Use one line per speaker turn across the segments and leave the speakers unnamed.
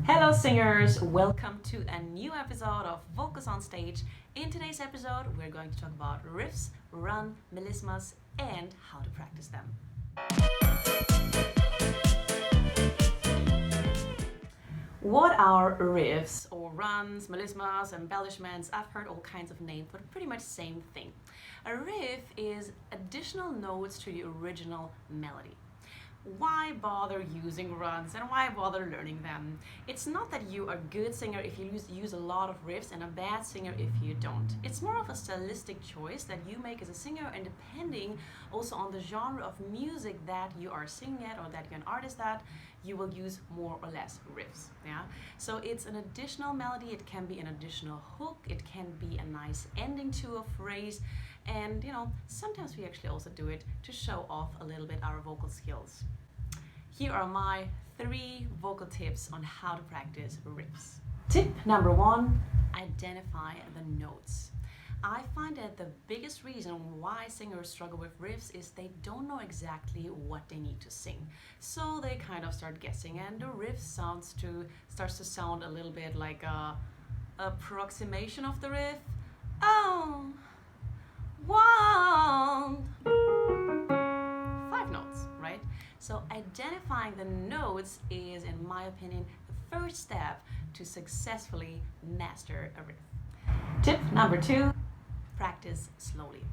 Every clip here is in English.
Hello singers, welcome to a new episode of Vocals on Stage. In today's episode, we're going to talk about riffs, run, melismas, and how to practice them. What are riffs or runs, melismas, embellishments? I've heard all kinds of names, but pretty much same thing. A riff is additional notes to the original melody. Why bother using runs and why bother learning them? It's not that you are a good singer if you use a lot of riffs and a bad singer if you don't. It's more of a stylistic choice that you make as a singer, and depending also on the genre of music that you are singing at or that you're an artist at, you will use more or less riffs. Yeah. So it's an additional melody, it can be an additional hook, it can be a nice ending to a phrase, and sometimes we actually also do it to show off a little bit our vocal skills. Here are my 3 vocal tips on how to practice riffs. Tip number 1, identify the notes. I find that the biggest reason why singers struggle with riffs is they don't know exactly what they need to sing. So they kind of start guessing, and the riff starts to sound a little bit like a approximation of the riff. Oh, 1, 5 notes, right? So identifying the notes is, in my opinion, the first step to successfully master a riff. Tip number 2, practice slowly.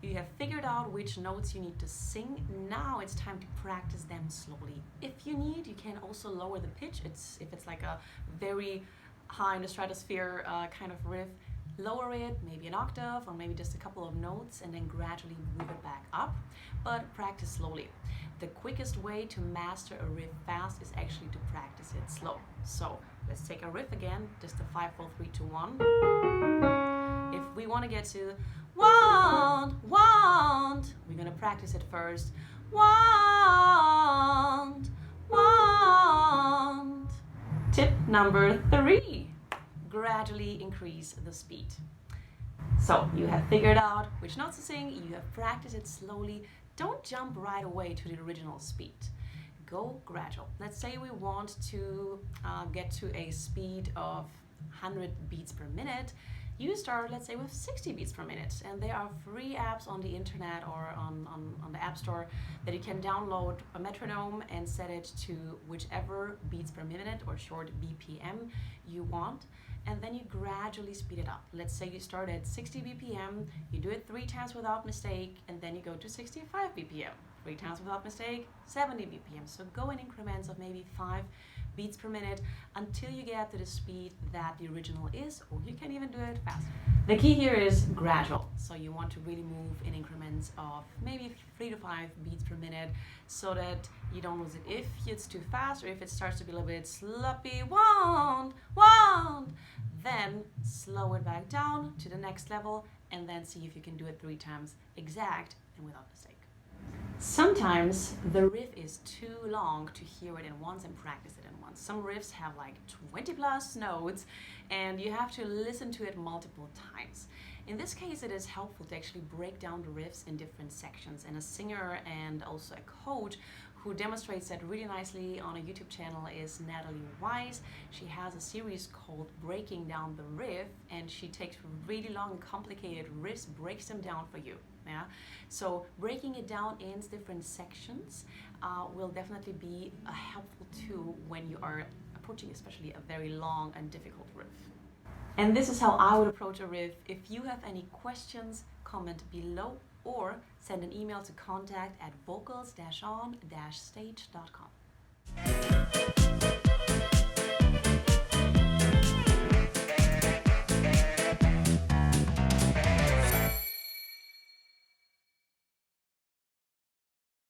You have figured out which notes you need to sing. Now it's time to practice them slowly. If you need, you can also lower the pitch. If it's like a very high in the stratosphere kind of riff, lower it, maybe an octave or maybe just a couple of notes, and then gradually move it back up, but practice slowly. The quickest way to master a riff fast is actually to practice it slow. So let's take a riff again, just a 5, 4, 3, 2, 1. If we want to get to want, we're going to practice it first. Want. Tip number 3, gradually increase the speed. So you have figured out which notes to sing, you have practiced it slowly. Don't jump right away to the original speed. Go gradual. Let's say we want to get to a speed of 100 beats per minute. You start, let's say, with 60 beats per minute, and there are free apps on the internet or on the App Store that you can download a metronome and set it to whichever beats per minute or short BPM you want, and then you gradually speed it up. Let's say you start at 60 BPM, you do it 3 times without mistake, and then you go to 65 BPM, 3 times without mistake, 70 BPM. So go in increments of maybe 5 beats per minute until you get to the speed that the original is, or you can even do it faster. The key here is gradual. So you want to really move in increments of maybe 3 to 5 beats per minute so that you don't lose it if it's too fast or if it starts to be a little bit sloppy. Want, then slow it back down to the next level and then see if you can do it 3 times exact and without mistake. Sometimes the riff is too long to hear it in once and practice it in once. Some riffs have like 20 plus notes and you have to listen to it multiple times. In this case, it is helpful to actually break down the riffs in different sections, and a singer and also a coach who demonstrates that really nicely on a YouTube channel is Natalie Wise. She has a series called Breaking Down the Riff, and she takes really long and complicated riffs, breaks them down for you. Yeah, so breaking it down in different sections will definitely be a helpful tool when you are approaching especially a very long and difficult riff. And this is how I would approach a riff. If you have any questions, comment below or send an email to contact@vocals-on-stage.com.